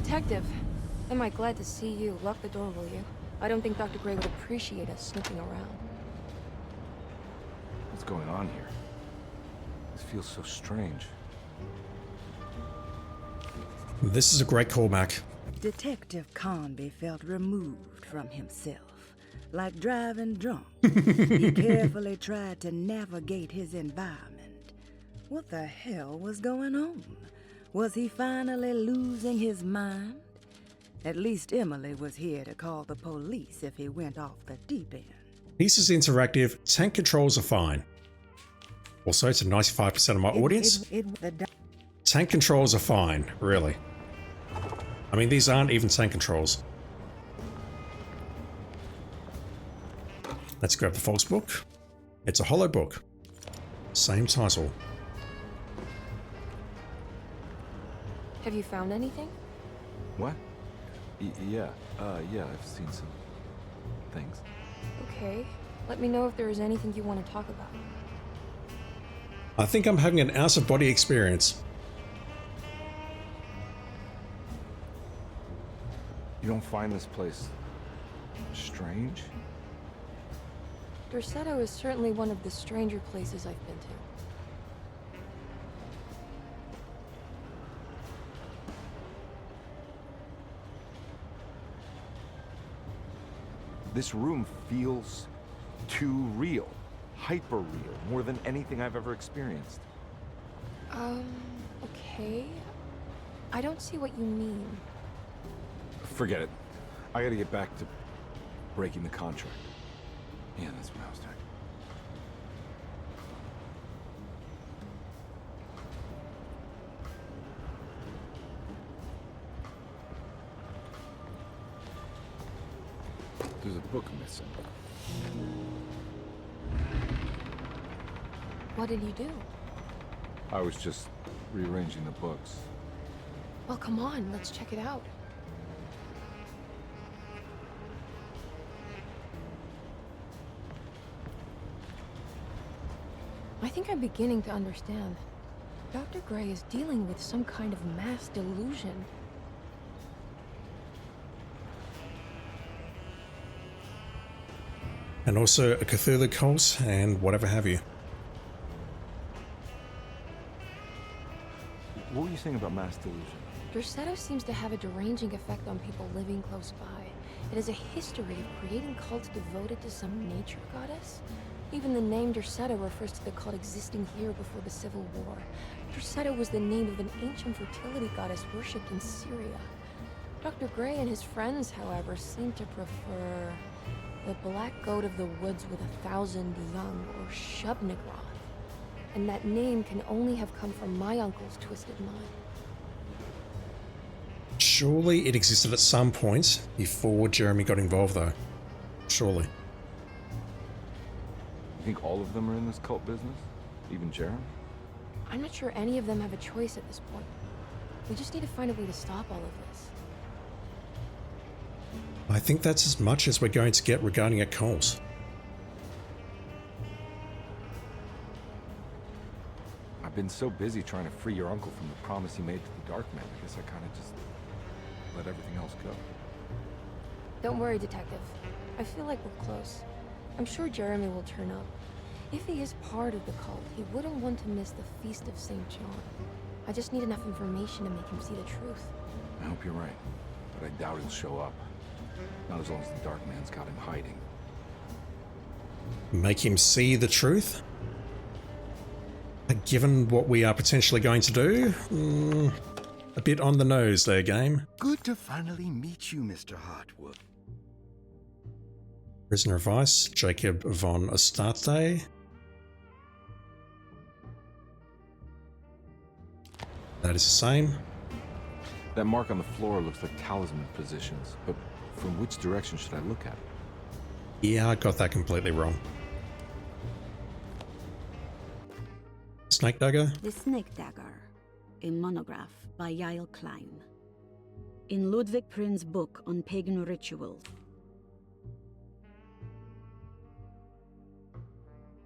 Detective, am I glad to see you. Lock the door, will you? I don't think Dr. Gray would appreciate us snooping around. What's going on here? This feels so strange. This is a great callback. Detective Conby felt removed from himself, like driving drunk. He carefully tried to navigate his environment. What the hell was going on? Was he finally losing his mind? At least Emily was here to call the police if he went off the deep end. Piece is interactive, tank controls are fine. Also, to 95% of my audience, tank controls are fine, really. I mean, these aren't even tank controls. Let's grab the false book. It's a hollow book. Same title. Have you found anything? What? Yeah, I've seen some things. Okay. Let me know if there is anything you want to talk about. I think I'm having an out-of-body experience. You don't find this place strange? Dorsetto is certainly one of the stranger places I've been to. This room feels too real. Hyper real. More than anything I've ever experienced. Okay. I don't see what you mean. Forget it. I gotta get back to breaking the contract. Yeah, that's what I was doing. There's a book missing. What did you do? I was just rearranging the books. Well, come on, let's check it out. I think I'm beginning to understand. Dr. Gray is dealing with some kind of mass delusion. And also a Cthulhu cult and whatever have you. What were you saying about mass delusion? Dorsetto seems to have a deranging effect on people living close by. It has a history of creating cults devoted to some nature goddess. Even the name Dorsetto refers to the cult existing here before the Civil War. Dorsetto was the name of an ancient fertility goddess worshipped in Syria. Dr. Gray and his friends, however, seem to prefer the black goat of the woods with 1,000 young, or Shub-Nigroth. And that name can only have come from my uncle's twisted mind. Surely it existed at some point before Jeremy got involved, though. Surely. You think all of them are in this cult business? Even Jeremy? I'm not sure any of them have a choice at this point. We just need to find a way to stop all of this. I think that's as much as we're going to get regarding a cult. I've been so busy trying to free your uncle from the promise he made to the Dark Man. I guess I kind of just let everything else go. Don't worry, Detective. I feel like we're close. I'm sure Jeremy will turn up. If he is part of the cult, he wouldn't want to miss the Feast of St. John. I just need enough information to make him see the truth. I hope you're right, but I doubt he'll show up. Not as long as the Dark Man's got him hiding. Make him see the truth? Given what we are potentially going to do, a bit on the nose there, game. Good to finally meet you, Mr. Hartwood. Prisoner of Vice, Jacob von Astarte. That is the same. That mark on the floor looks like talisman positions, but from which direction should I look at? Yeah, I got that completely wrong. Snake Dagger? The Snake Dagger, a monograph by Yael Klein. In Ludwig Prin's book on pagan rituals.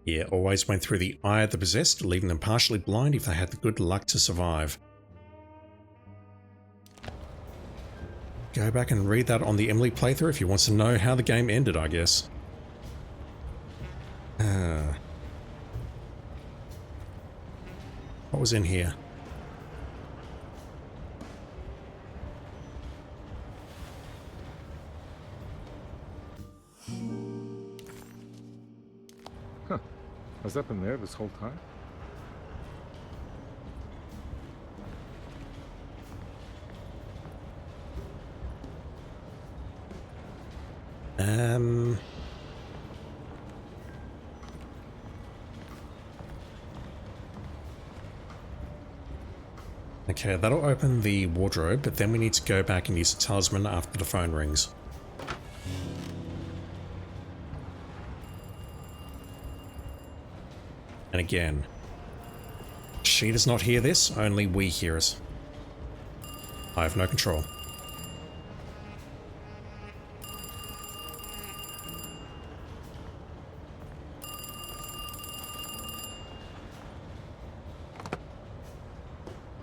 Yeah, always went through the eye of the possessed, leaving them partially blind if they had the good luck to survive. Go back and read that on the Emily playthrough if you want to know how the game ended, I guess. What was in here? Huh. Has that been there this whole time? Okay, that'll open the wardrobe, but then we need to go back and use the talisman after the phone rings. And again, she does not hear this, only we hear it. I have no control.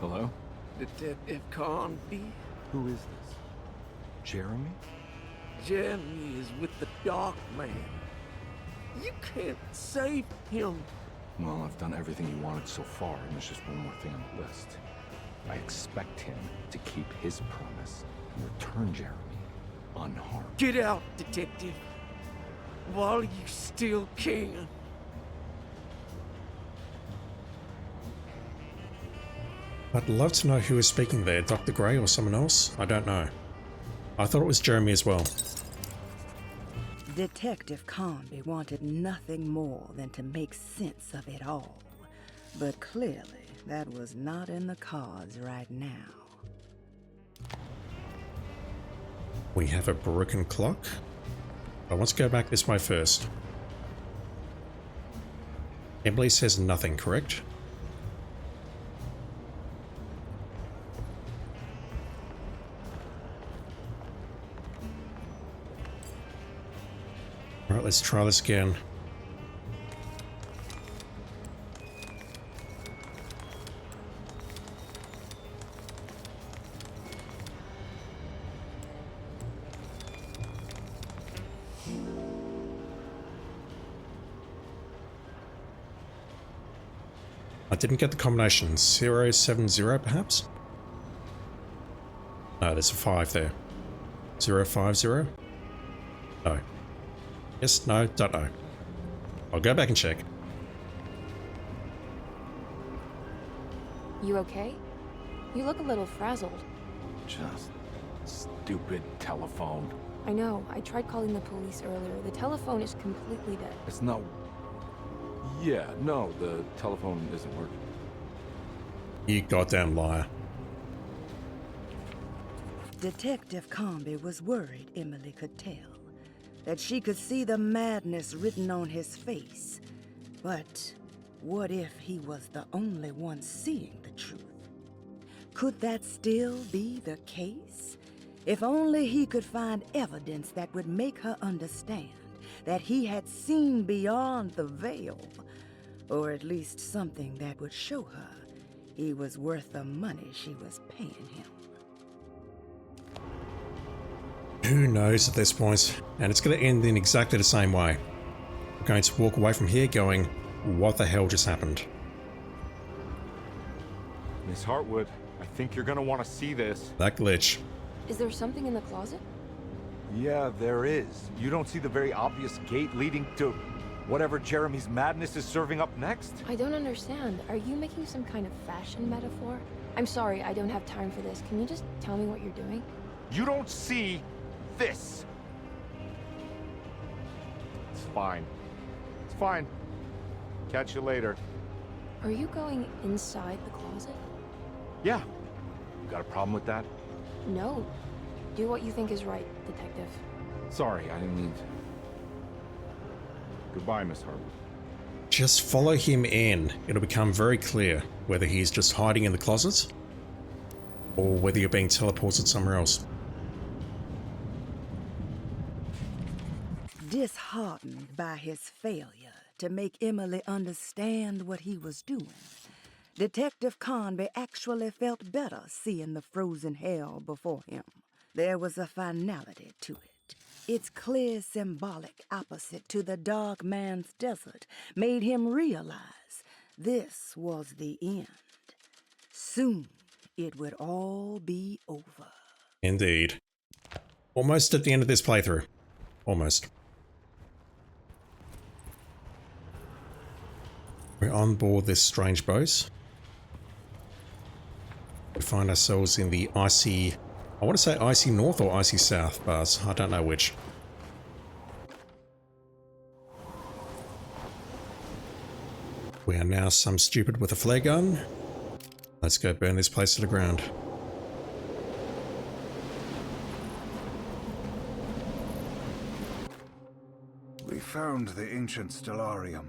Hello? Detective Conby? Who is this? Jeremy? Jeremy is with the Dark Man. You can't save him. Well, I've done everything you wanted so far, and there's just one more thing on the list. I expect him to keep his promise and return Jeremy unharmed. Get out, Detective. While you still can. I'd love to know who is speaking there, Dr. Gray or someone else? I don't know. I thought it was Jeremy as well. Detective Conby wanted nothing more than to make sense of it all. But clearly, that was not in the cards right now. We have a broken clock. I want to go back this way first. Emily says nothing, correct? Alright, let's try this again. I didn't get the combination. 070 perhaps? No, there's a 5 there. 050? No. Yes, no, don't know. I'll go back and check. You okay? You look a little frazzled. Just stupid telephone. I know. I tried calling the police earlier. The telephone is completely dead. It's not... Yeah, no, the telephone isn't working. You goddamn liar. Detective Conby was worried Emily could tell, that she could see the madness written on his face. But what if he was the only one seeing the truth? Could that still be the case? If only he could find evidence that would make her understand that he had seen beyond the veil, or at least something that would show her he was worth the money she was paying him. Who knows at this point? And it's going to end in exactly the same way. We're going to walk away from here going, what the hell just happened? Miss Hartwood, I think you're gonna want to see this. That glitch. Is there something in the closet? Yeah, there is. You don't see the very obvious gate leading to whatever Jeremy's madness is serving up next? I don't understand. Are you making some kind of fashion metaphor? I'm sorry, I don't have time for this. Can you just tell me what you're doing? You don't see this. It's fine. It's fine. Catch you later. Are you going inside the closet? Yeah. You got a problem with that? No. Do what you think is right, Detective. Sorry, I didn't mean to. Goodbye, Miss Hartwood. Just follow him in. It'll become very clear whether he's just hiding in the closet or whether you're being teleported somewhere else. Disheartened by his failure to make Emily understand what he was doing, Detective Conby actually felt better seeing the frozen hell before him. There was a finality to it. Its clear symbolic opposite to the dark man's desert made him realize this was the end. Soon it would all be over. Indeed. Almost at the end of this playthrough. Almost. We're on board this strange boat. We find ourselves in the icy... I want to say icy north or icy south, but I don't know which. We are now some stupid with a flare gun. Let's go burn this place to the ground. We found the ancient stellarium.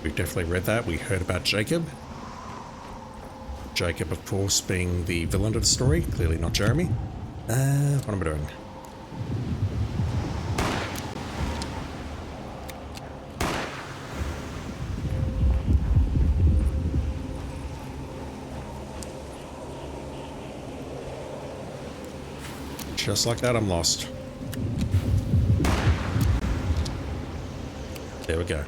We've definitely read that. We heard about Jacob. Jacob, of course, being the villain of the story. Clearly not Jeremy. What am I doing? Just like that, I'm lost. There we go.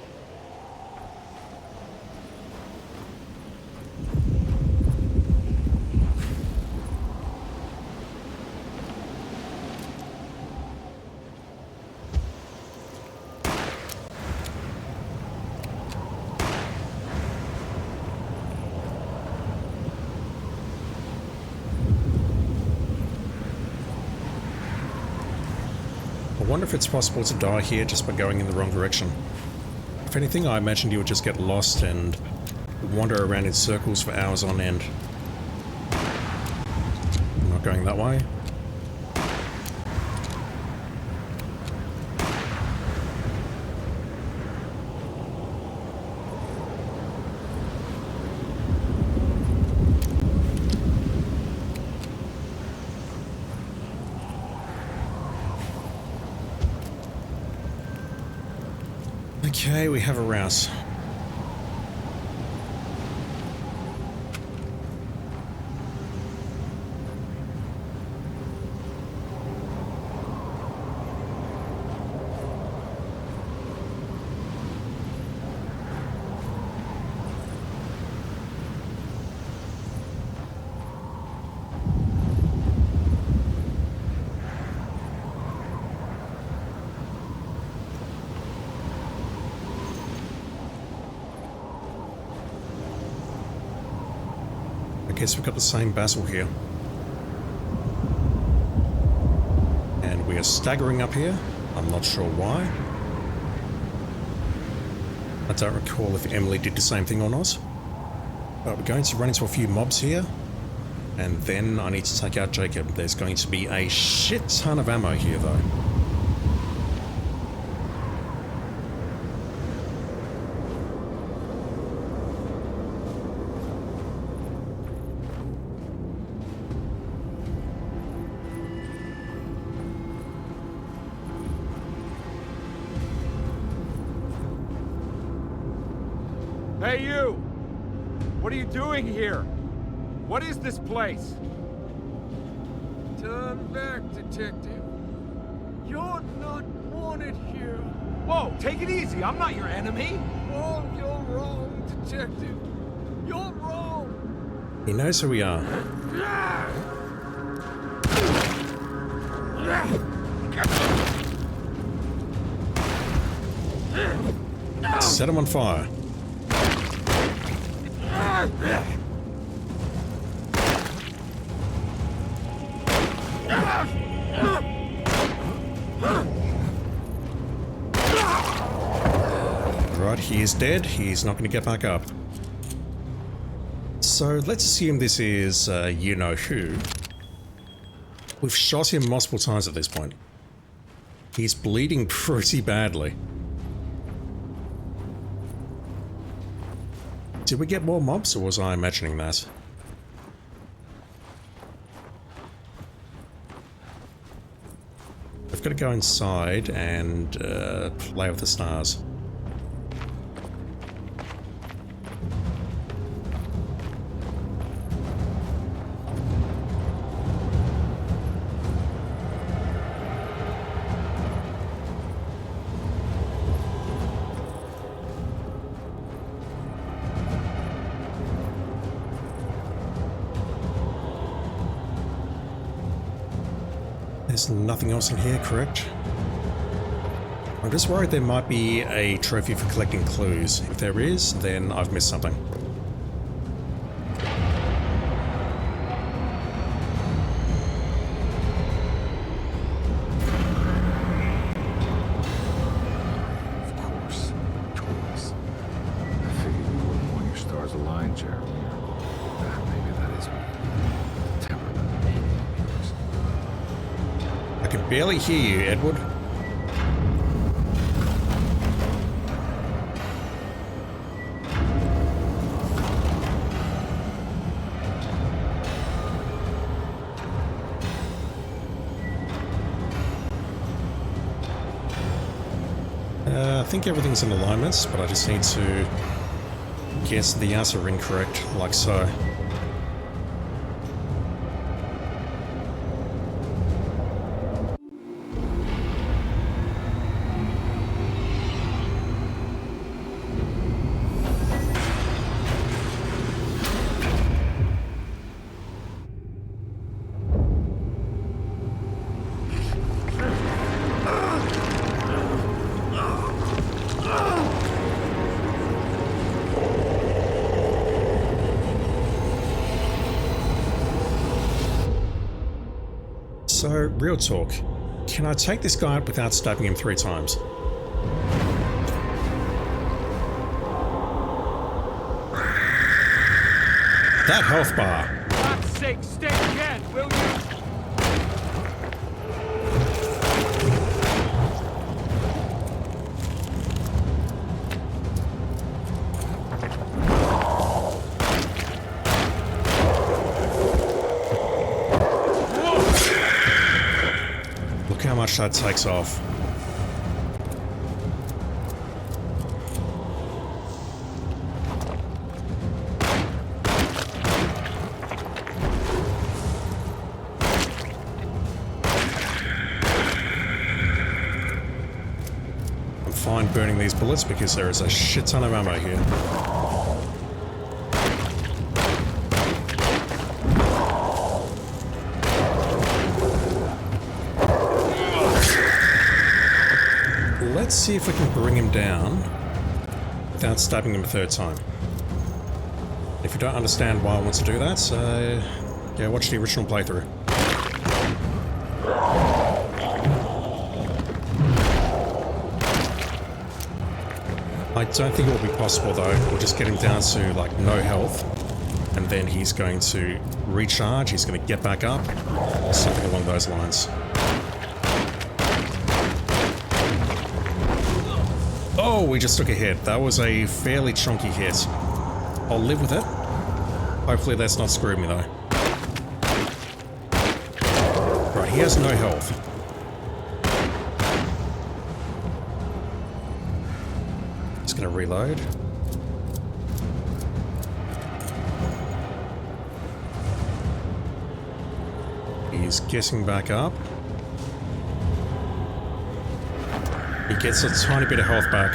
I wonder if it's possible to die here just by going in the wrong direction. If anything, I imagined you would just get lost and wander around in circles for hours on end. I'm not going that way. Okay, we have a rouse. I guess we've got the same basil here. And we are staggering up here. I'm not sure why. I don't recall if Emily did the same thing or not. But we're going to run into a few mobs here. And then I need to take out Jacob. There's going to be a shit ton of ammo here though. Hey, you! What are you doing here? What is this place? Turn back, detective. You're not wanted here. Whoa, take it easy. I'm not your enemy. Oh, you're wrong, detective. You're wrong. He knows who we are. Set him on fire. Right, he is dead. He's not going to get back up. So let's assume this is you-know-who. We've shot him multiple times at this point. He's bleeding pretty badly. Did we get more mobs, or was I imagining that? I've got to go inside and play with the stars. There's nothing else in here, correct? I'm just worried there might be a trophy for collecting clues. If there is, then I've missed something. Of course, toys. I figured you wouldn't want your stars aligned, Jeremy. Maybe that is what temperament is. I can barely hear you, Edward. I think everything's in alignments, but I just need to guess the answer incorrect, like so. So, real talk. Can I take this guy out without stabbing him 3 times? That health bar. For God's sake, stay dead, will you? Look how much that takes off. I'm fine burning these bullets because there is a shit ton of ammo here. Let's see if we can bring him down without stabbing him a 3rd time. If you don't understand why I want to do that, yeah, watch the original playthrough. I don't think it will be possible though. We'll just get him down to like no health, and then he's going to recharge, he's going to get back up, something along those lines. Oh, we just took a hit. That was a fairly chunky hit. I'll live with it. Hopefully that's not screwing me though. Right, he has no health. Just gonna reload. He's getting back up. He gets a tiny bit of health back.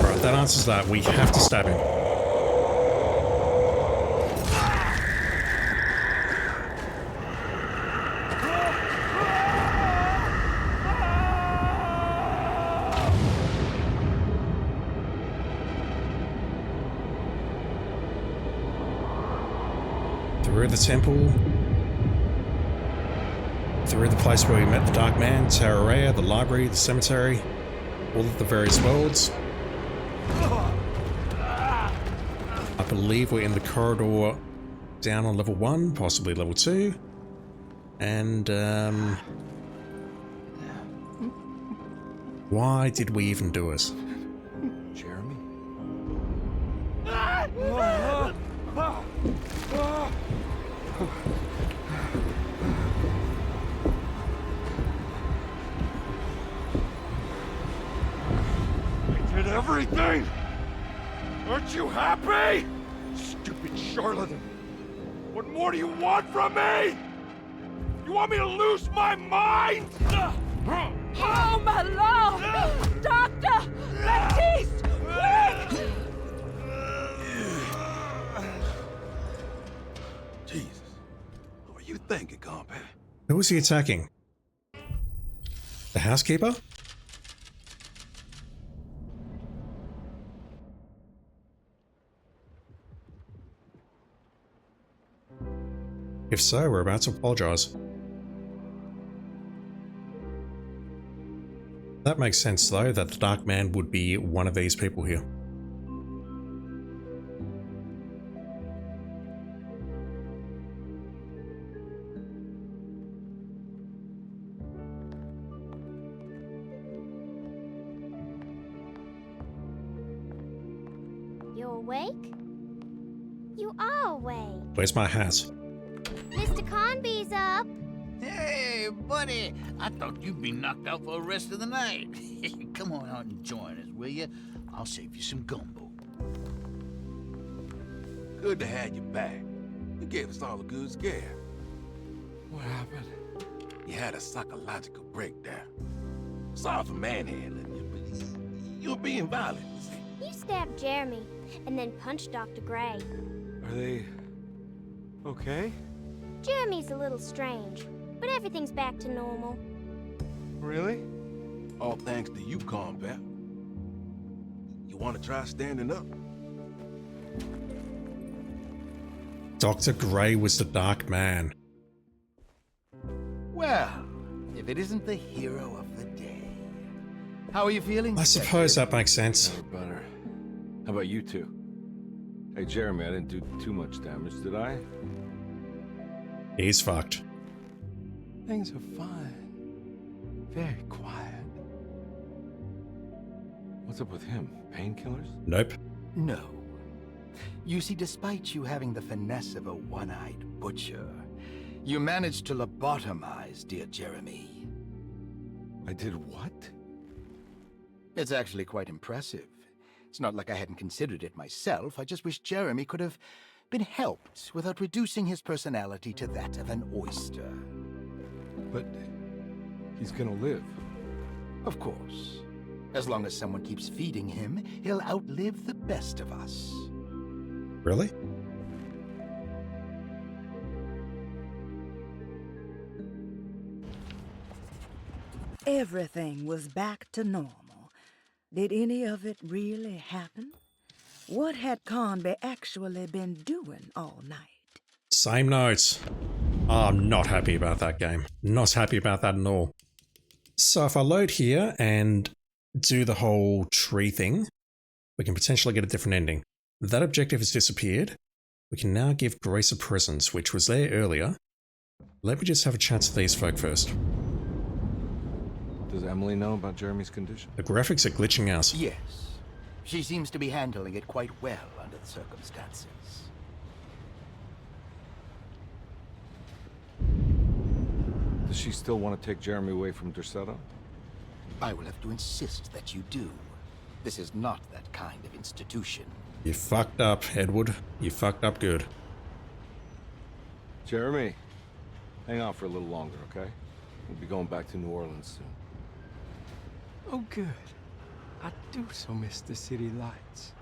Right, that answers that. We have to stab him. Through the temple. Through the place where we met the Dark Man, Terrarea, the library, the cemetery, all of the various worlds. I believe we're in the corridor down on level 1, possibly level 2. And, why did we even do it? Jeremy? I did everything! Aren't you happy? Stupid charlatan! What more do you want from me? You want me to lose my mind? Oh, my lord! Doctor! Baptiste! Quick! Who was he attacking? The housekeeper? If so, we're about to apologize. That makes sense though, that the Dark Man would be one of these people here. You awake? You are awake. Where's my hat? Mr. Conby's up. Hey, buddy. I thought you'd be knocked out for the rest of the night. Come on out and join us, will you? I'll save you some gumbo. Good to have you back. You gave us all a good scare. What happened? You had a psychological breakdown. Sorry for manhandling you, but you were being violent, you see. You stabbed Jeremy and then punched Dr. Gray. Are they okay? Jeremy's a little strange, but everything's back to normal. Really? All thanks to you, combat. You want to try standing up? Dr. Gray was the Dark Man. Well, if it isn't the hero of the day. How are you feeling? I suppose that makes sense. Better. How about you two? Hey, Jeremy, I didn't do too much damage, did I? He's fucked. Things are fine. Very quiet. What's up with him? Painkillers? Nope. No. You see, despite you having the finesse of a one-eyed butcher, you managed to lobotomize dear Jeremy. I did what? It's actually quite impressive. It's not like I hadn't considered it myself. I just wish Jeremy could have been helped without reducing his personality to that of an oyster. But he's gonna live. Of course. As long as someone keeps feeding him, he'll outlive the best of us. Really? Everything was back to normal. Did any of it really happen? What had Conby actually been doing all night? Same notes. I'm not happy about that game. Not happy about that at all. So if I load here and do the whole tree thing, we can potentially get a different ending. That objective has disappeared. We can now give Grace a presence, which was there earlier. Let me just have a chat to these folk first. Does Emily know about Jeremy's condition? The graphics are glitching out. Yes. She seems to be handling it quite well under the circumstances. Does she still want to take Jeremy away from Derceto? I will have to insist that you do. This is not that kind of institution. You fucked up, Edward. You fucked up good. Jeremy, hang on for a little longer, okay? We'll be going back to New Orleans soon. Oh, good. I do so miss the city lights.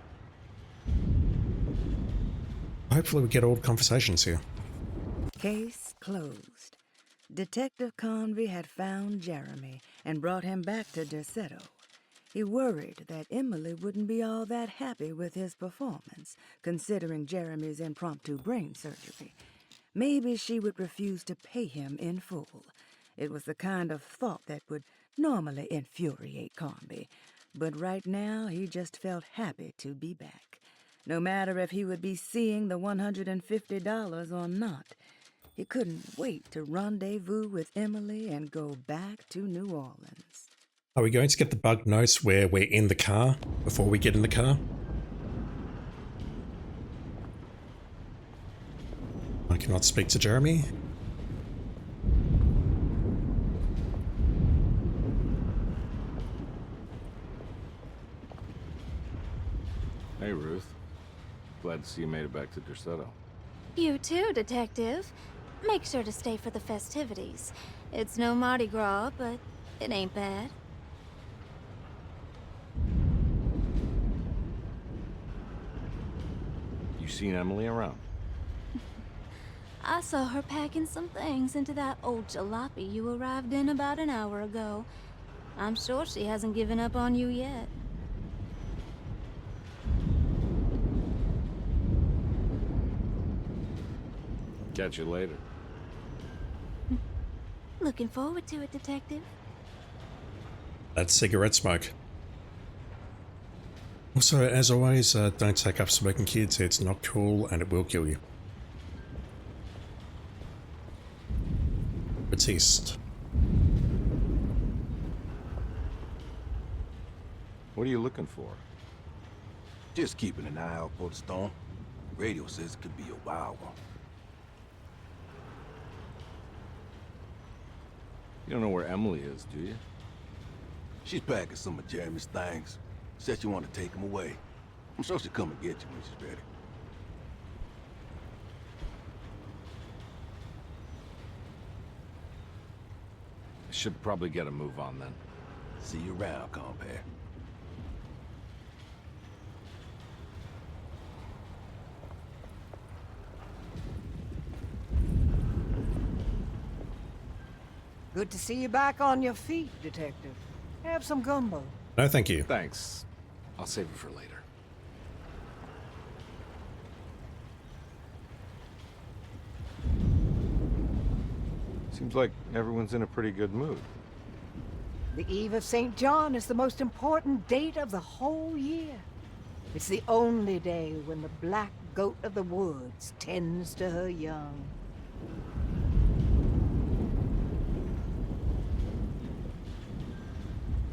Hopefully we get all the conversations here. Case closed. Detective Conby had found Jeremy and brought him back to Derceto. He worried that Emily wouldn't be all that happy with his performance, considering Jeremy's impromptu brain surgery. Maybe she would refuse to pay him in full. It was the kind of thought that would normally infuriate Conby, but right now he just felt happy to be back. No matter if he would be seeing the $150 or not, he couldn't wait to rendezvous with Emily and go back to New Orleans. Are we going to get the bug notes where we're in the car before we get in the car? I cannot speak to Jeremy. Hey, Ruth. Glad to see you made it back to Derceto. You too, Detective. Make sure to stay for the festivities. It's no Mardi Gras, but it ain't bad. You seen Emily around? I saw her packing some things into that old jalopy you arrived in about an hour ago. I'm sure she hasn't given up on you yet. Catch you later. Looking forward to it, Detective. That's cigarette smoke. Also, as always, don't take up smoking, kids. It's not cool and it will kill you. Batiste. What are you looking for? Just keeping an eye out for the storm. Radio says it could be a wild one. You don't know where Emily is, do you? She's packing some of Jeremy's things. Said she wanted to take them away. I'm sure she'll come and get you when she's ready. Should probably get a move on then. See you around, compare. Good to see you back on your feet, Detective. Have some gumbo. No, thank you. Thanks. I'll save it for later. Seems like everyone's in a pretty good mood. The Eve of St. John is the most important date of the whole year. It's the only day when the black goat of the woods tends to her young.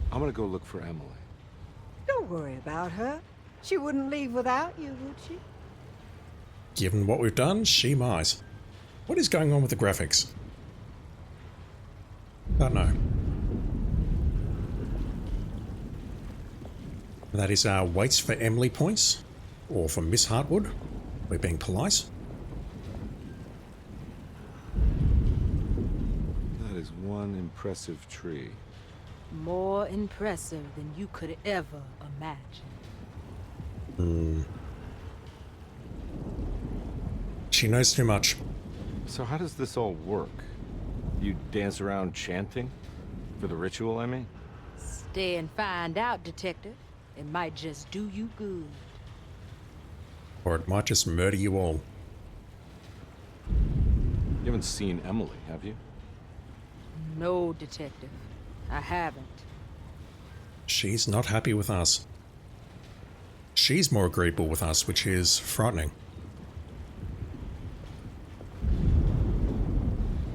I'm gonna go look for Emily. Don't worry about her. She wouldn't leave without you, would she? Given what we've done, she might. What is going on with the graphics? Don't know. That is our waits for Emily points, or for Miss Hartwood. We're being polite. That is one impressive tree. More impressive than you could ever imagine. She knows too much. So how does this all work? You dance around chanting? For the ritual, I mean? Stay and find out, Detective. It might just do you good. Or it might just murder you all. You haven't seen Emily, have you? No, Detective. I haven't. She's not happy with us. She's more agreeable with us, which is frightening.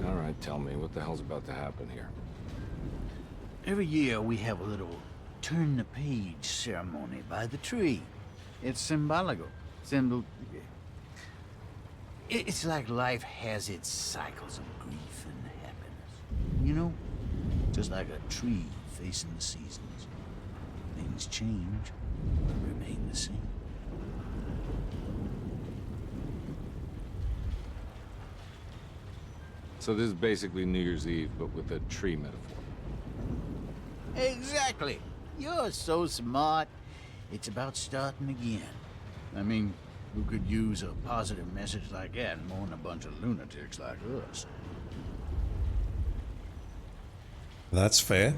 Alright, tell me, what the hell's about to happen here? Every year we have a little turn-the-page ceremony by the tree. It's symbolical. It's like life has its cycles of grief and happiness. You know? Just like a tree facing the seasons. Things change, but remain the same. So this is basically New Year's Eve, but with a tree metaphor. Exactly. You're so smart. It's about starting again. I mean, who could use a positive message like that more than a bunch of lunatics like us? That's fair.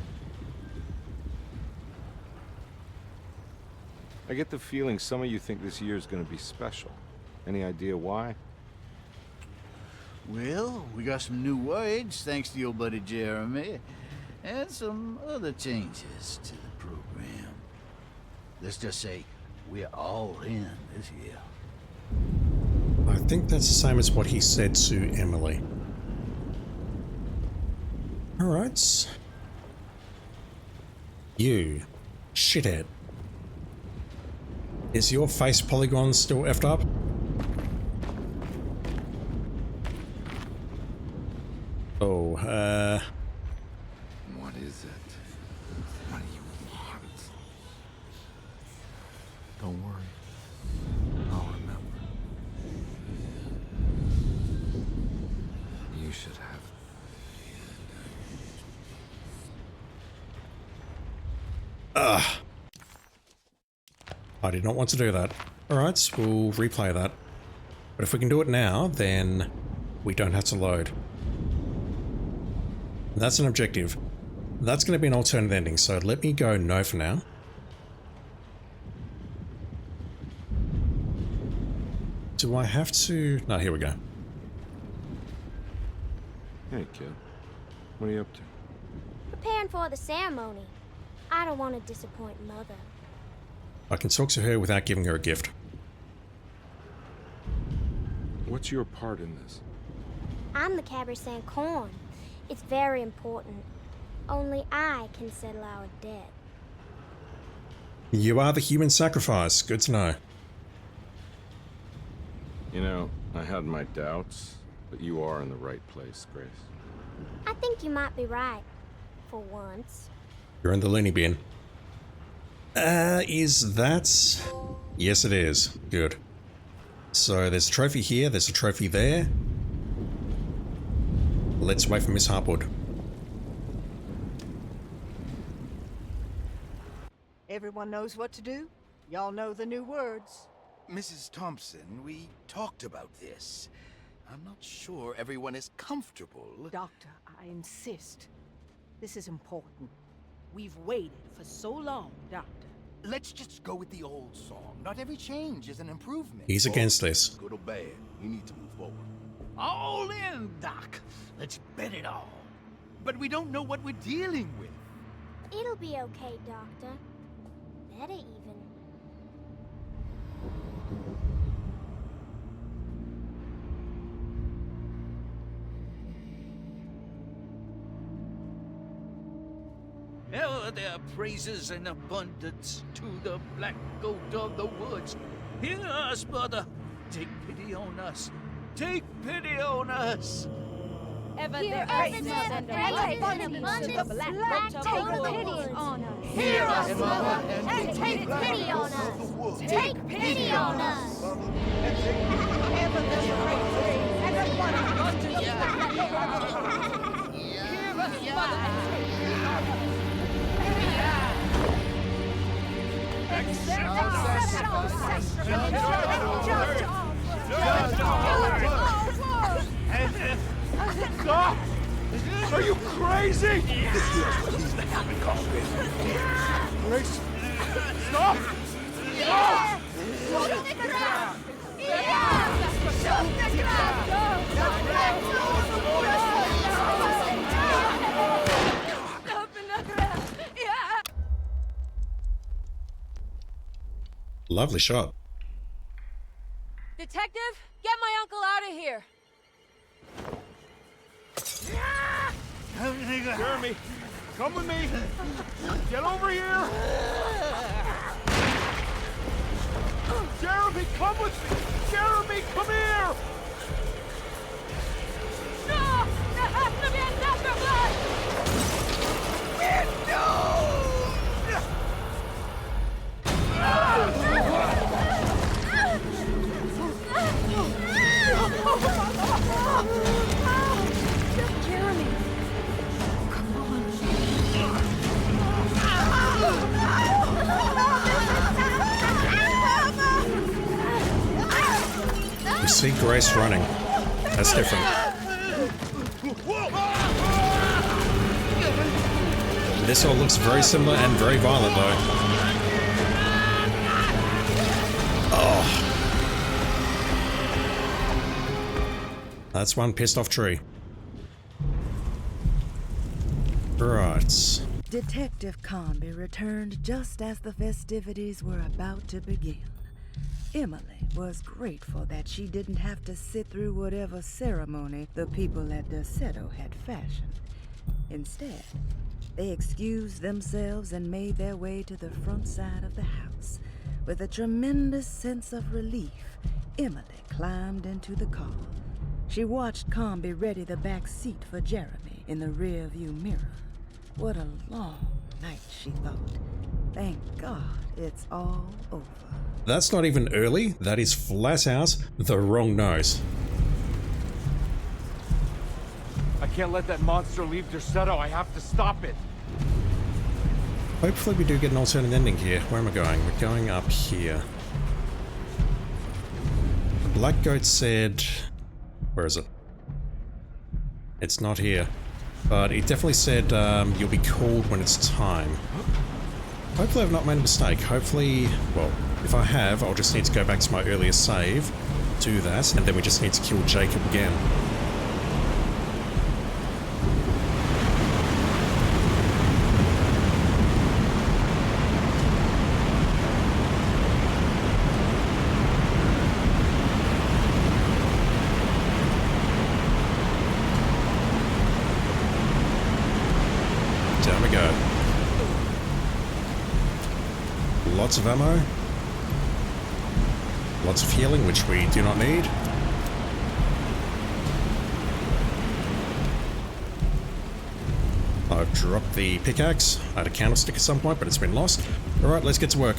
I get the feeling some of you think this year is going to be special. Any idea why? Well, we got some new words, thanks to your buddy Jeremy, and some other changes to the program. Let's just say we're all in this year. I think that's the same as what he said to Emily. Alright. You shithead. Is your face polygon still effed up? Oh, What is it? What do you want? Don't worry. I'll remember. You should have. Ugh. I did not want to do that. Alright, we'll replay that. But if we can do it now, then we don't have to load. That's an objective. That's going to be an alternate ending, so let me go no for now. Do I have to? No, here we go. Hey, kid. What are you up to? Preparing for the ceremony. I don't want to disappoint Mother. I can talk to her without giving her a gift. What's your part in this? I'm the Cabernet Corn. It's very important. Only I can settle our debt. You are the human sacrifice. Good to know. You know, I had my doubts, but you are in the right place, Grace. I think you might be right. For once. You're in the loony bin. Is that... Yes, it is. Good. So there's a trophy here, there's a trophy there. Let's wait for Miss Harpwood. Everyone knows what to do? Y'all know the new words. Mrs. Thompson, we talked about this. I'm not sure everyone is comfortable. Doctor, I insist. This is important. We've waited for so long, Doctor. Let's just go with the old song. Not every change is an improvement. He's against this. Good or bad, we need to move forward. All in, Doc. Let's bet it all. But we don't know what we're dealing with. It'll be okay, Doctor. Better even. Ever there praises in abundance to the black goat of the woods. Hear us, Mother. Take pity on us. Take pity on us. Ever Hear there us, Mother. Take abundance to the black goat of the woods. on us. Hear us, Mother, and take pity on us. Take pity on us. Ever there's praises and abundance to the black goat of the woods. Hear us, Mother. Stop! Are you crazy? He's the happy culprit. Grace! Stop! Stop! Lovely shot. Detective, get my uncle out of here. Jeremy, come with me! Get over here! Jeremy, come with me! Jeremy, come here! No! There has to be another blood! We're Jeremy! Come You see Grace running. That's different. This all looks very similar and very violent though. Oh. That's one pissed off tree. Right. Detective Comby returned just as the festivities were about to begin. Emily was grateful that she didn't have to sit through whatever ceremony the people at Derceto had fashioned. Instead, they excused themselves and made their way to the front side of the house. With a tremendous sense of relief, Emily climbed into the car. She watched Comby ready the back seat for Jeremy in the rearview mirror. What a long night, she thought. Thank God it's all over. That's not even early. That is flat out the wrong note. I can't let that monster leave Derceto. I have to stop it. Hopefully we do get an alternate ending here. Where am I going? We're going up here. The Black Goat said... Where is it? It's not here. But it definitely said you'll be called when it's time. Hopefully I've not made a mistake. Hopefully, well, if I have, I'll just need to go back to my earlier save, do that, and then we just need to kill Jacob again. Down we go. Lots of ammo. Lots of healing, which we do not need. I've dropped the pickaxe. I had a candlestick at some point, but it's been lost. Alright, let's get to work.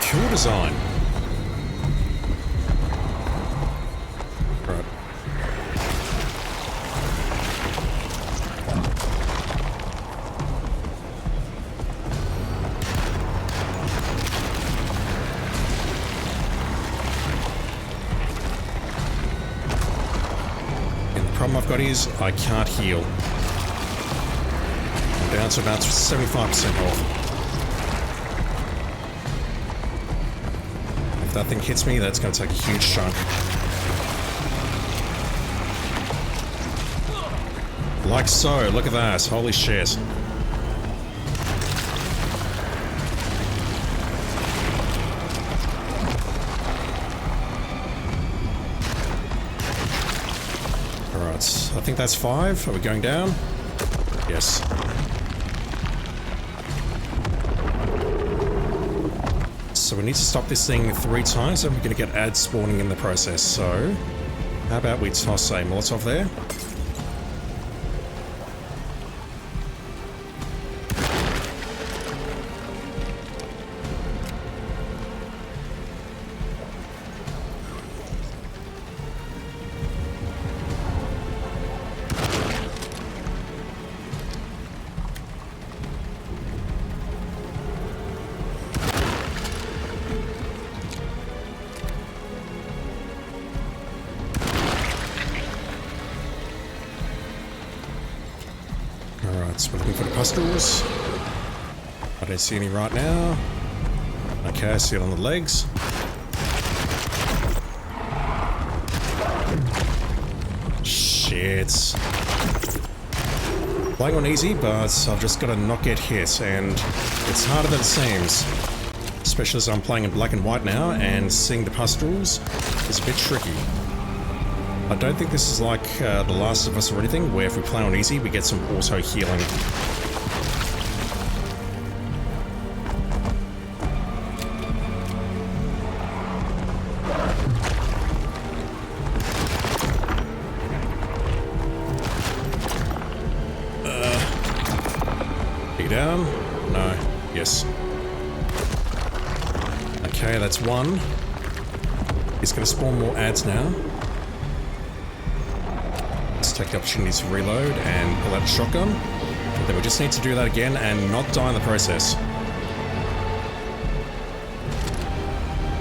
Cool design. Right. And the problem I've got is I can't heal. I'm down to about 75% health. If that thing hits me, that's going to take a huge chunk. Like so, look at that, holy shit. Alright, I think that's 5. Are we going down? Yes. So we need to stop this thing 3 times and we're going to get ads spawning in the process. So, how about we toss a Molotov there? Alright, so we're looking for the pustules. I don't see any right now. Okay, I see it on the legs. Shit. Playing on easy, but I've just got to not get hit, and it's harder than it seems. Especially as I'm playing in black and white now, and seeing the pustules is a bit tricky. I don't think this is like The Last of Us or anything, where if we play on easy, we get some auto-healing. Be down? No. Yes. Okay, that's 1. He's going to spawn more ads now. Take the opportunity to reload and pull out a shotgun. And then we just need to do that again and not die in the process.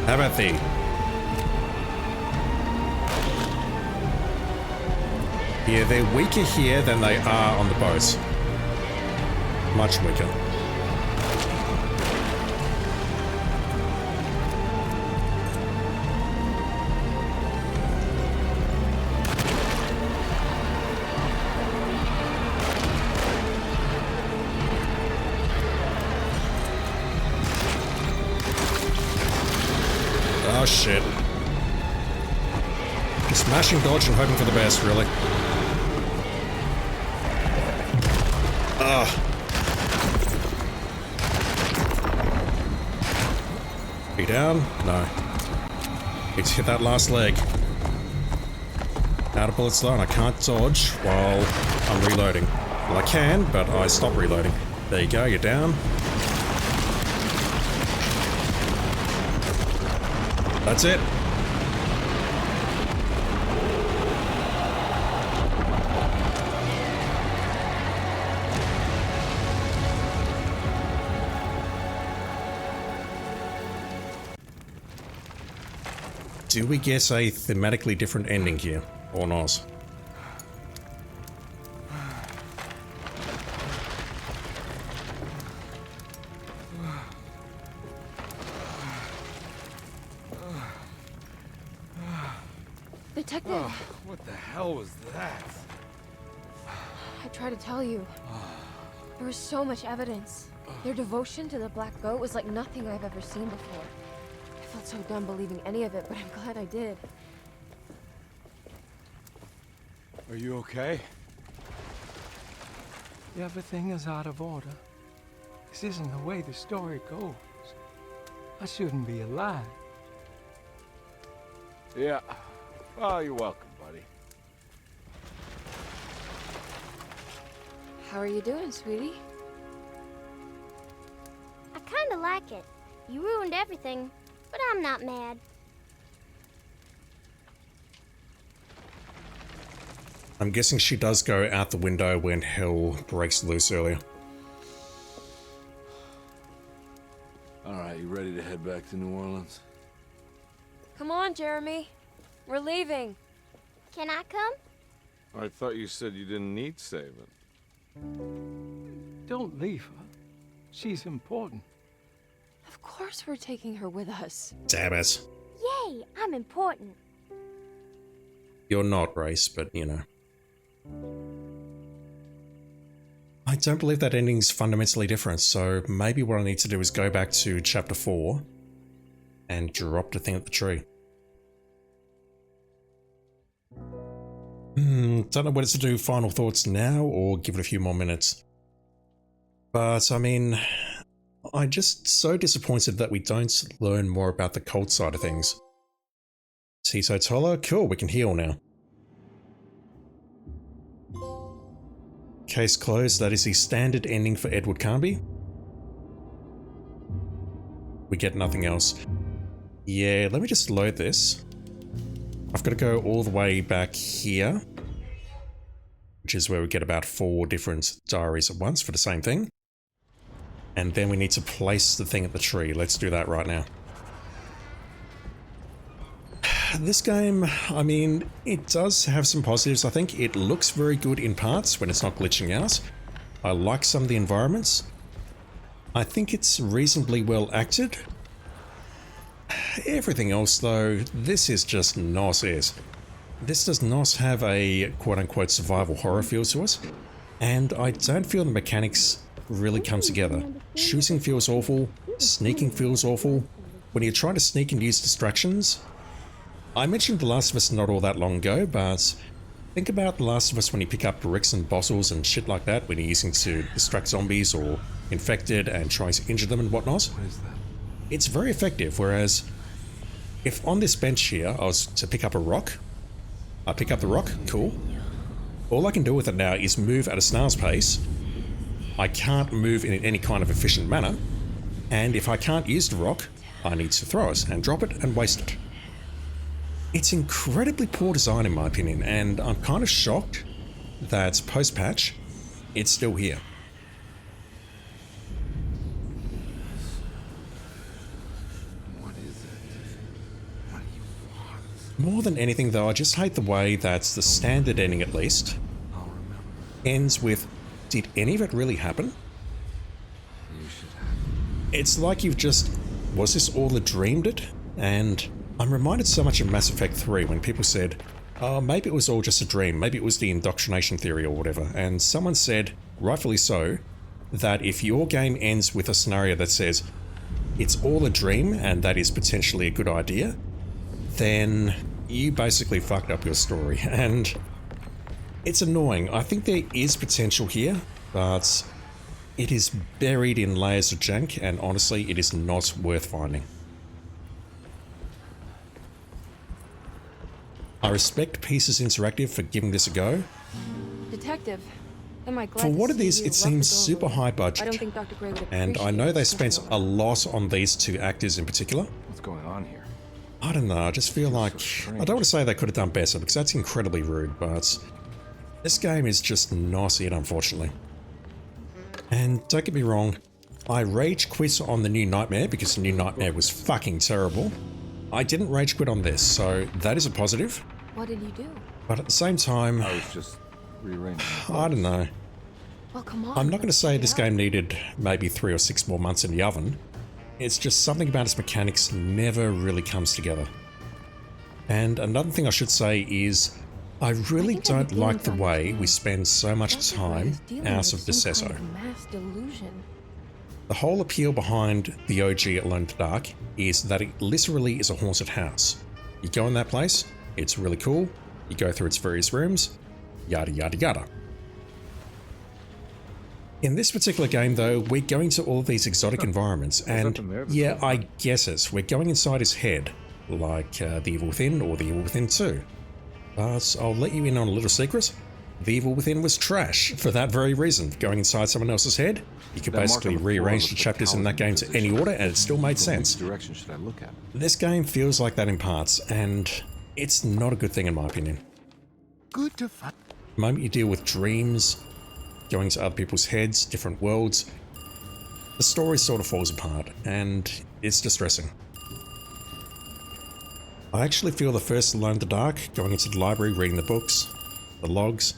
How about thee? Yeah, they're weaker here than they are on the boat. Much weaker. Oh shit. Just mashing dodge and hoping for the best, really. Ugh. Be down? No. Need to hit that last leg. Out of bullets though, and I can't dodge while I'm reloading. Well, I can, but I stop reloading. There you go, you're down. That's it. Do we get a thematically different ending here, or not? Detective! Oh, what the hell was that? I tried to tell you. There was so much evidence. Their devotion to the Black Goat was like nothing I've ever seen before. I felt so dumb believing any of it, but I'm glad I did. Are you okay? Everything is out of order. This isn't the way the story goes. I shouldn't be alive. Yeah. Well, you're welcome, buddy. How are you doing, sweetie? I kinda like it. You ruined everything, but I'm not mad. I'm guessing she does go out the window when hell breaks loose earlier. Alright, you ready to head back to New Orleans? Come on, Jeremy. We're leaving. Can I come? I thought you said you didn't need saving. Don't leave her. She's important. Of course we're taking her with us. Damn it. Yay, I'm important. You're not, Race, but you know. I don't believe that ending's fundamentally different, so maybe what I need to do is go back to chapter 4 and drop the thing at the tree. Don't know whether to do final thoughts now or give it a few more minutes. But I mean, I'm just so disappointed that we don't learn more about the cult side of things. Tito Toller, cool, we can heal now. Case closed, that is the standard ending for Edward Carnby. We get nothing else. Yeah, let me just load this. I've got to go all the way back here, which is where we get about 4 different diaries at once for the same thing. And then we need to place the thing at the tree. Let's do that right now. This game, I mean, it does have some positives. I think it looks very good in parts when it's not glitching out. I like some of the environments. I think it's reasonably well acted. Everything else though, this is just not it. This does not have a quote-unquote survival horror feel to it, and I don't feel the mechanics really come together. Shooting feels awful, sneaking feels awful. When you're trying to sneak and use distractions, I mentioned The Last of Us not all that long ago, but think about The Last of Us when you pick up bricks and bottles and shit like that when you're using to distract zombies or infected and trying to injure them and whatnot. What is that? It's very effective, whereas if on this bench here I was to pick up a rock, I pick up the rock, cool. All I can do with it now is move at a snail's pace. I can't move in any kind of efficient manner, and if I can't use the rock, I need to throw it and drop it and waste it. It's incredibly poor design in my opinion, and I'm kind of shocked that post-patch, it's still here. More than anything though, I just hate the way that the standard ending at least ends with, did any of it really happen? It's like you've just, was this all a dreamed it? And I'm reminded so much of Mass Effect 3 when people said, oh, maybe it was all just a dream, maybe it was the indoctrination theory or whatever, and someone said, rightfully so, that if your game ends with a scenario that says, it's all a dream and that is potentially a good idea, then you basically fucked up your story, and it's annoying. I think there is potential here, but it is buried in layers of jank, and honestly, it is not worth finding. I respect Pieces Interactive for giving this a go. Detective, am I glad For what to it see is, you it left seems the door super open. high I budget. don't think Dr. Gray would And I know they spent a lot on these 2 actors in particular. What's going on here? I don't know, I just feel like, I don't want to say they could have done better because that's incredibly rude, but this game is just not it, unfortunately. And don't get me wrong, I rage quit on the New Nightmare because the New Nightmare was fucking terrible. I didn't rage quit on this, so that is a positive. What did you do? But at the same time, I was just rearranging. I don't know. Well, come on. I'm not going to say this game needed maybe 3 or 6 more months in the oven. It's just something about its mechanics never really comes together. And another thing I should say is, I really don't like the way we spend so much time out of the Sesso. Mass delusion. The whole appeal behind the OG Alone in the Dark is that it literally is a haunted house. You go in that place, it's really cool, you go through its various rooms, yada yada yada. In this particular game though, we're going to all of these exotic environments, and yeah, I guess it, we're going inside his head, like The Evil Within or The Evil Within 2. But I'll let you in on a little secret. The Evil Within was trash for that very reason. Going inside someone else's head, you could basically rearrange the chapters in that game to any order and it still made sense. Which direction should I look at? This game feels like that in parts, and it's not a good thing in my opinion. Good to find. The moment you deal with dreams, going to other people's heads, different worlds, the story sort of falls apart, and it's distressing. I actually feel the first Alone in the Dark, going into the library, reading the books, the logs,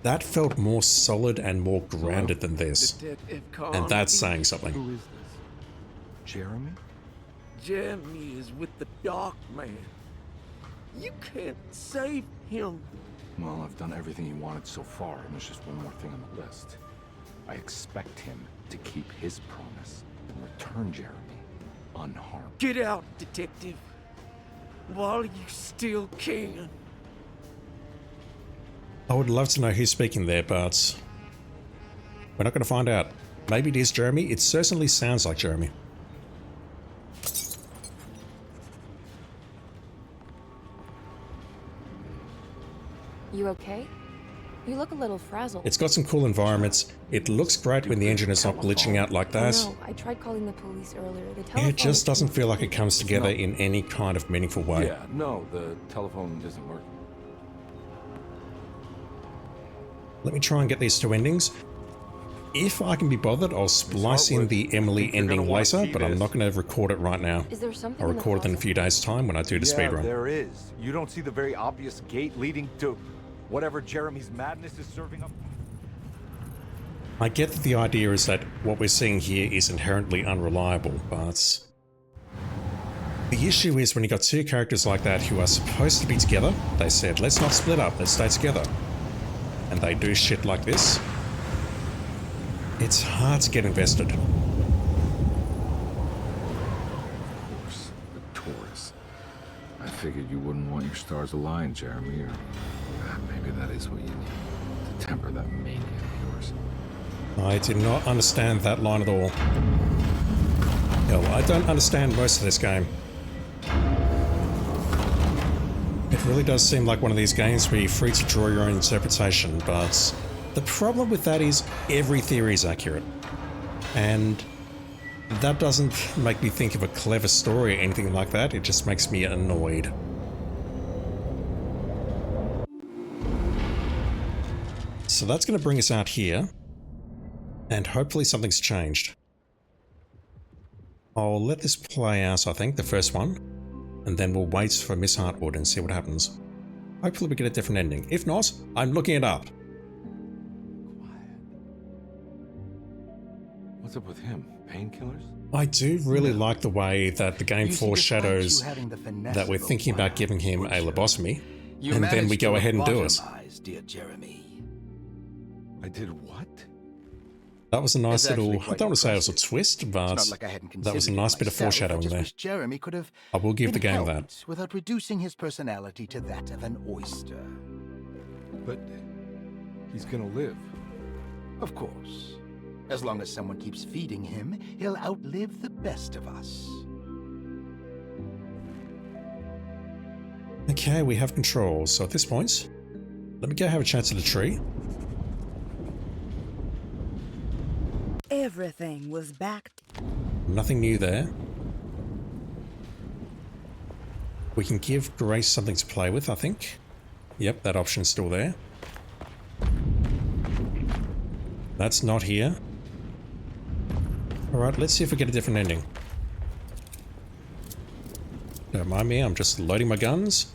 that felt more solid and more grounded than this. And that's saying something. Who is this? Jeremy? Jeremy is with the Dark Man. You can't save him. Well, I've done everything he wanted so far, and there's just one more thing on the list. I expect him to keep his promise and return Jeremy unharmed. Get out, detective. While you still can. I would love to know who's speaking there, but we're not going to find out. Maybe it is Jeremy. It certainly sounds like Jeremy. You okay? You look a little frazzled. It's got some cool environments. It looks great when the engine is not glitching out like that. No, I tried calling the police earlier. The telephone. It just doesn't feel like it comes together in any kind of meaningful way. Yeah, no, the telephone isn't working. Let me try and get these 2 endings. If I can be bothered, I'll splice in the Emily ending later, but I'm not going to record it right now. Is there something I'll record it in a few days' time when I do the speedrun. There is. You don't see the very obvious gate leading to whatever Jeremy's madness is serving up? I get that the idea is that what we're seeing here is inherently unreliable, but the issue is when you got 2 characters like that who are supposed to be together, they said, let's not split up, let's stay together. And they do shit like this. It's hard to get invested. Of course, the Taurus. I figured you wouldn't want your stars aligned, Jeremy, or maybe that is what you need to temper that mania of yours. I did not understand that line at all. Hell, I don't understand most of this game. It really does seem like one of these games where you're free to draw your own interpretation, but the problem with that is every theory is accurate. And that doesn't make me think of a clever story or anything like that, it just makes me annoyed. So that's going to bring us out here, and hopefully something's changed. I'll let this play out, I think, the first one, and then we'll wait for Miss Hartwood and see what happens. Hopefully we get a different ending. If not, I'm looking it up. What's up with him? Painkillers? I do really like the way that the game foreshadows that we're thinking about giving him a lobotomy, and then we go ahead and do it. Dear Jeremy. I did what? That was a nice little, I don't want to say it was a twist, but that was a nice bit of foreshadowing there. Jeremy could have I will give the game that. Without reducing his personality to that of an oyster. But he's gonna live. Of course. As long as someone keeps feeding him, he'll outlive the best of us. Okay, we have control, so at this point, let me go have a chat to the tree. Everything was back. Nothing new there. We can give Grace something to play with, I think. Yep, that option's still there. That's not here. Alright, let's see if we get a different ending. Don't mind me, I'm just loading my guns.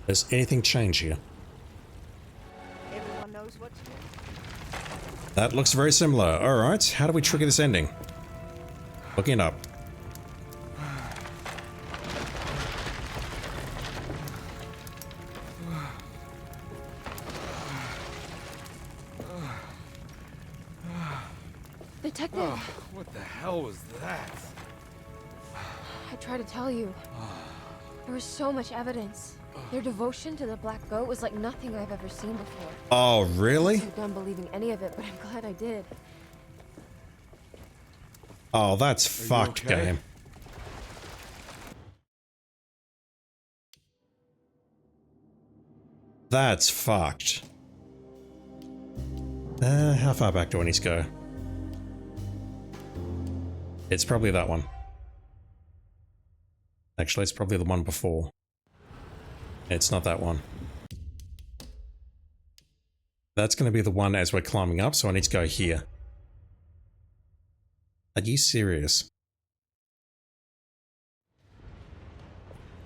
Does anything change here? Everyone knows what to do. That looks very similar. Alright, how do we trigger this ending? Looking it up. Detective! Oh, what the hell was that? I tried to tell you. There was so much evidence. Their devotion to the Black Goat was like nothing I've ever seen before. Oh, really? I'm done believing any of it, but I'm glad I did. Oh, that's fucked, okay? game. That's fucked. How far back do I need to go? It's probably that one. Actually, it's probably the one before. It's not that one. That's going to be the one as we're climbing up, so I need to go here. Are you serious?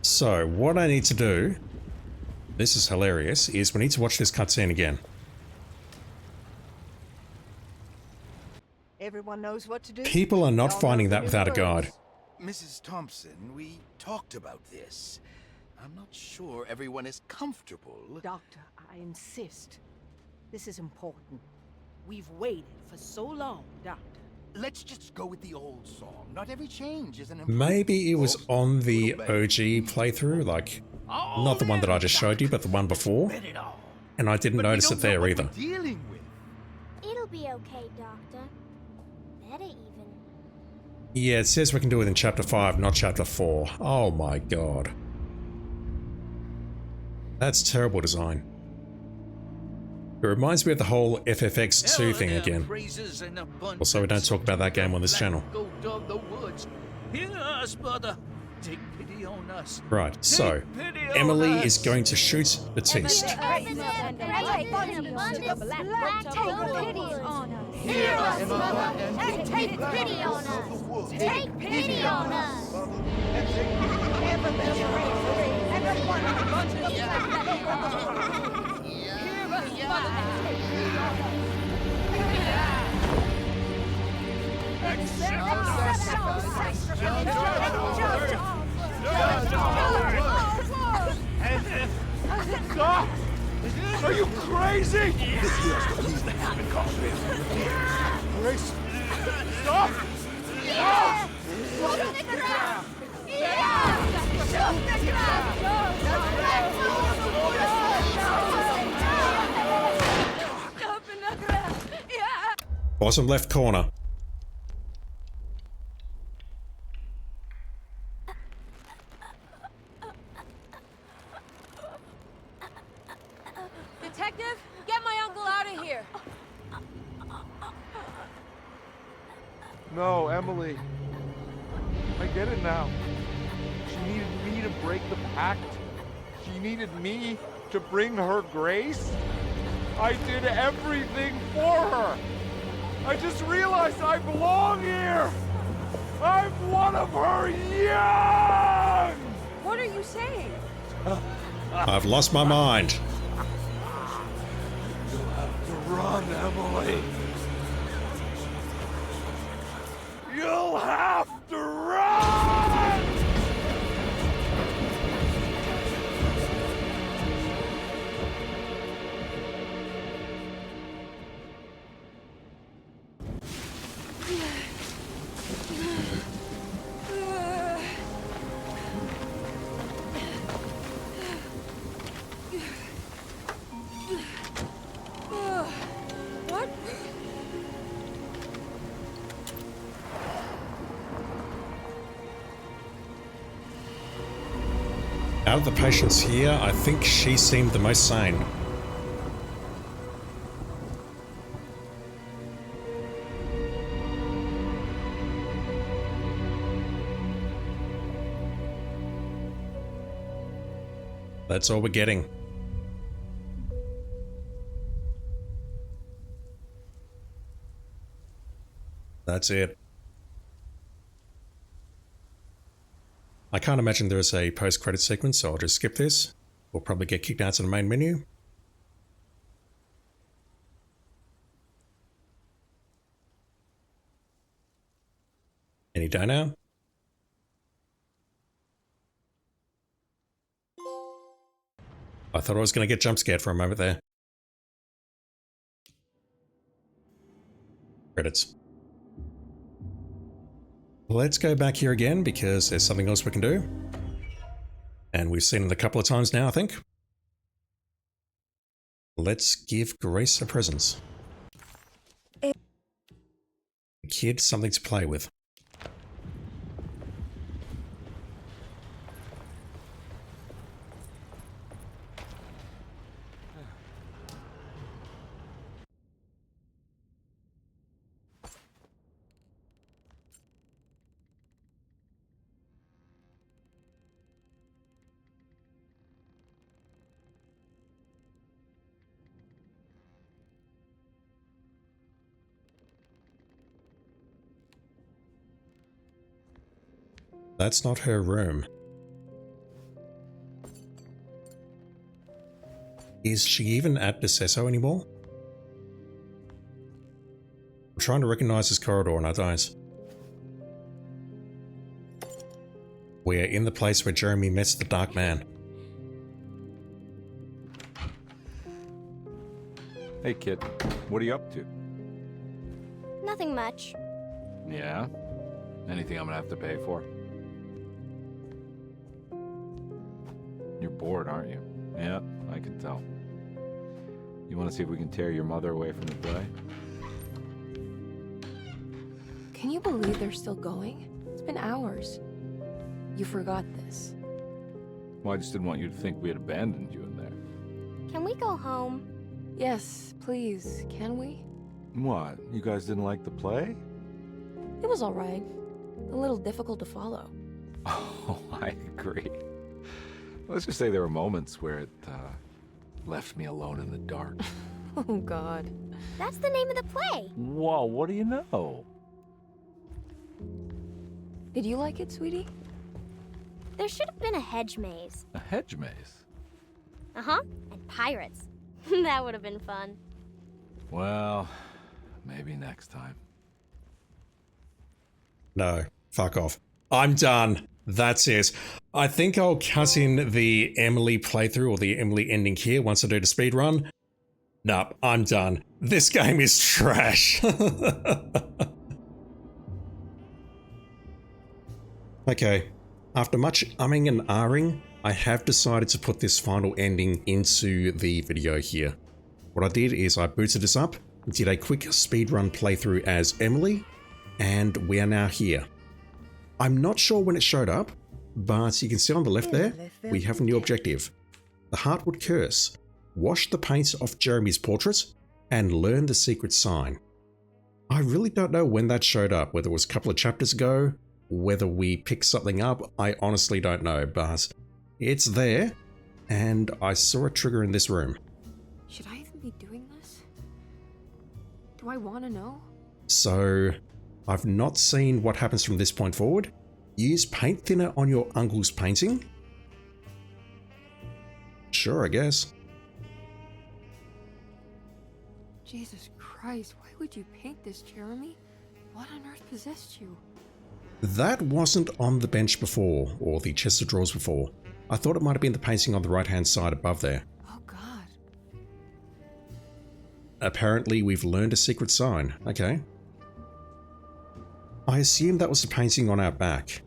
So, what I need to do, this is hilarious, is we need to watch this cutscene again. Everyone knows what to do. People are not Y'all finding know that the without a new guide. words. Mrs. Thompson, we talked about this. I'm not sure everyone is comfortable. Doctor, I insist. This is important. We've waited for so long, Doctor. Let's just go with the old song. Not every change is an improvement. Maybe it was on the OG playthrough, like, not the one that I just showed you, but the one before. And I didn't notice it there either. It'll be okay, Doctor. Better even. Yeah, it says we can do it in Chapter 5, not Chapter 4. Oh my god. That's terrible design. It reminds me of the whole FFX2 thing again. Also, we don't talk about that game on this channel. Hear us, brother. Take pity on us. Right, so, Emily is going to shoot Batiste. Take pity on us. Hear us, Mother, and take pity on us. Take pity on us. Stop! Are you crazy? This here's what needs to happen, Carter. Grace, stop! Yeah! Look at the ground! Yeah! Look at the ground! Bottom left corner. Detective, get my uncle out of here! No, Emily. I get it now. She needed me to break the pact. She needed me to bring her grace. I did everything for her. I just realized I belong here. I'm one of her young! What are you saying? I've lost my mind. You'll have to run, Emily. You'll have to run! What? Out of the patients here, I think she seemed the most sane. That's all we're getting. That's it. I can't imagine there's a post-credit sequence, so I'll just skip this. We'll probably get kicked out to the main menu. Any day now. I thought I was going to get jump scared for a moment there. Credits. Let's go back here again because there's something else we can do. And we've seen it a couple of times now, I think. Let's give Grace a present. The kid something to play with. That's not her room. Is she even at Decesso anymore? I'm trying to recognize this corridor and I don't. We're in the place where Jeremy met the Dark Man. Hey kid, what are you up to? Nothing much. Yeah? Anything I'm gonna have to pay for? You're bored, aren't you? Yeah, I can tell. You want to see if we can tear your mother away from the play? Can you believe they're still going? It's been hours. You forgot this. Well, I just didn't want you to think we had abandoned you in there. Can we go home? Yes, please. Can we? What? You guys didn't like the play? It was alright. A little difficult to follow. Oh, I agree. Let's just say there were moments where it left me alone in the dark. Oh, God. That's the name of the play. Whoa, what do you know? Did you like it, sweetie? There should have been a hedge maze. A hedge maze? Uh-huh. And pirates. That would have been fun. Well, maybe next time. No, fuck off. I'm done. That's it. I think I'll cut in the Emily playthrough or the Emily ending here once I do the speedrun. Nope, I'm done. This game is trash. Okay, after much umming and ahhing, I have decided to put this final ending into the video here. What I did is I booted this up, did a quick speedrun playthrough as Emily, and we are now here. I'm not sure when it showed up, but you can see on the left there, we have a new objective. The Heartwood Curse. Wash the paint off Jeremy's portrait and learn the secret sign. I really don't know when that showed up, whether it was a couple of chapters ago, whether we picked something up, I honestly don't know, but it's there, and I saw a trigger in this room. Should I even be doing this? Do I want to know? So, I've not seen what happens from this point forward. Use paint thinner on your uncle's painting? Sure, I guess. Jesus Christ, why would you paint this, Jeremy? What on earth possessed you? That wasn't on the bench before, or the chest of drawers before. I thought it might have been the painting on the right-hand side above there. Oh God. Apparently we've learned a secret sign. Okay. I assume that was the painting on our back.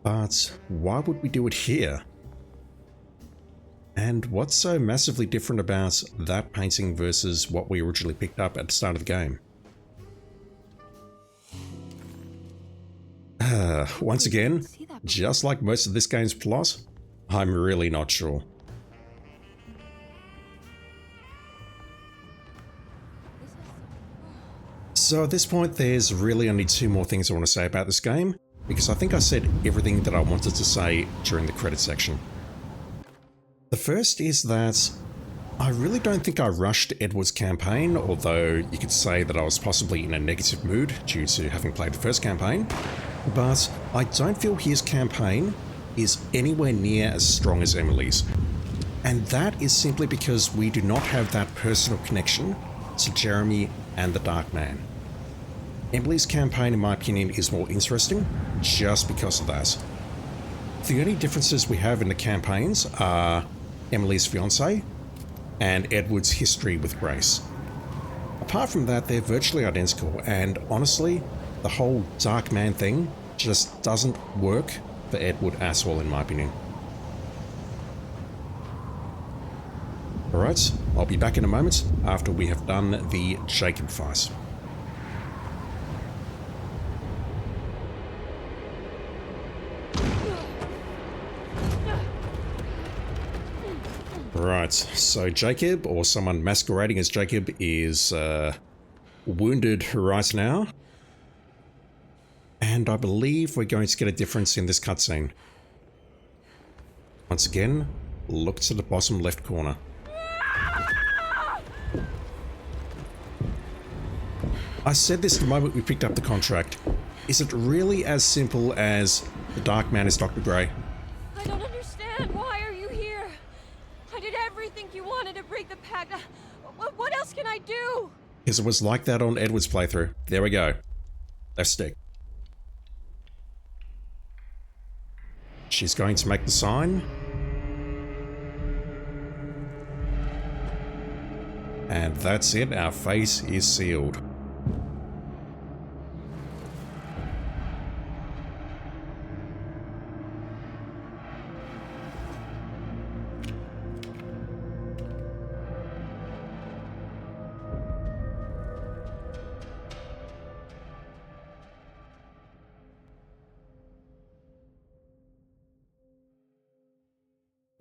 But why would we do it here? And what's so massively different about that painting versus what we originally picked up at the start of the game? Once again, just like most of this game's plot, I'm really not sure. So at this point, there's really only two more things I want to say about this game, because I think I said everything that I wanted to say during the credit section. The first is that I really don't think I rushed Edward's campaign, although you could say that I was possibly in a negative mood due to having played the first campaign. but I don't feel his campaign is anywhere near as strong as Emily's. And that is simply because we do not have that personal connection to Jeremy and the Dark Man. Emily's campaign, in my opinion, is more interesting just because of that. The only differences we have in the campaigns are Emily's fiancé and Edward's history with Grace. Apart from that, they're virtually identical, and honestly, the whole Dark Man thing just doesn't work for Edward at all, in my opinion. Alright, I'll be back in a moment after we have done the Jacob fight. Right, so Jacob, or someone masquerading as Jacob, is wounded right now. And I believe we're going to get a difference in this cutscene. Once again, look to the bottom left corner. I said this the moment we picked up the contract. Is it really as simple as the Dark Man is Dr. Gray? I don't understand. Why are you here? I did everything you wanted to break the pact. What else can I do? Because it was like that on Edward's playthrough. There we go. Left stick. She's going to make the sign. And that's it. Our fate is sealed.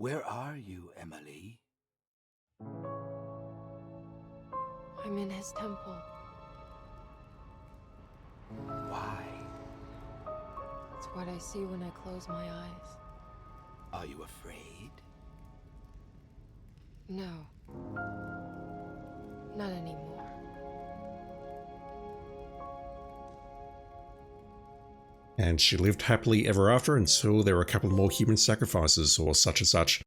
Where are you, Emily? I'm in his temple. Why? It's what I see when I close my eyes. Are you afraid? No. Not anymore. And she lived happily ever after until there were a couple more human sacrifices or such and such.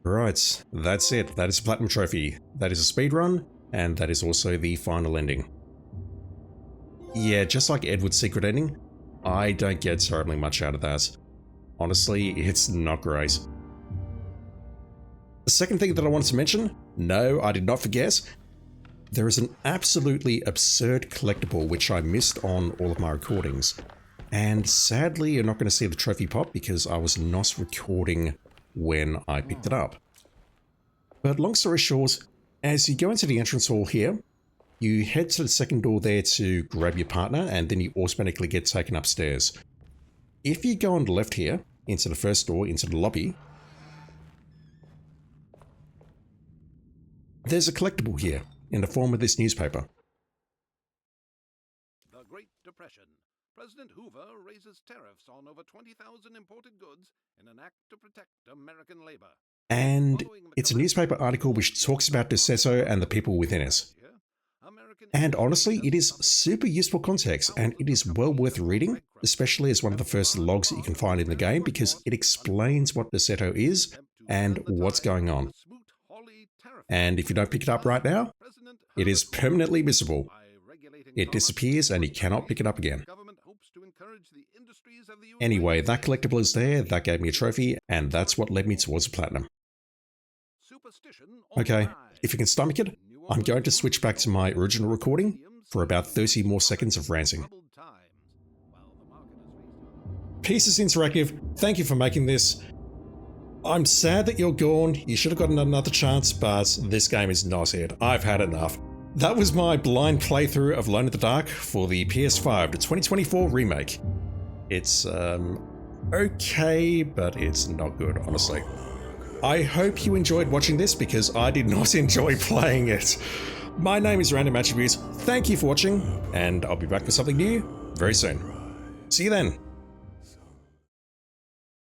Right, that's it. That is a platinum trophy. That is a speedrun, and that is also the final ending. Yeah, just like Edward's secret ending, I don't get terribly much out of that. Honestly, it's not great. The second thing that I wanted to mention, no, I did not forget, there is an absolutely absurd collectible which I missed on all of my recordings. And sadly, you're not going to see the trophy pop because I was not recording when I picked it up. But long story short, as you go into the entrance hall here, you head to the second door there to grab your partner, and then you automatically get taken upstairs. If you go on the left here, into the first door, into the lobby, there's a collectible here, in the form of this newspaper. The Great Depression. President Hoover raises tariffs on over 20,000 imported goods in an act to protect American labor. And it's a newspaper article which talks about Deseto and the people within it. And honestly, it is super useful context, and it is well worth reading, especially as one of the first logs that you can find in the game, because it explains what Deseto is and what's going on. And if you don't pick it up right now, it is permanently missable. It disappears and you cannot pick it up again. Anyway, that collectible is there, that gave me a trophy, and that's what led me towards a platinum. Okay, if you can stomach it, I'm going to switch back to my original recording for about 30 more seconds of ranting. Pieces Interactive, thank you for making this. I'm sad that you're gone. You should have gotten another chance, but this game is not it. I've had enough. That was my blind playthrough of Alone in the Dark for the PS5, the 2024 remake. It's, okay, but it's not good, honestly. I hope you enjoyed watching this because I did not enjoy playing it. My name is Random Attributes. Thank you for watching, and I'll be back with something new very soon. See you then.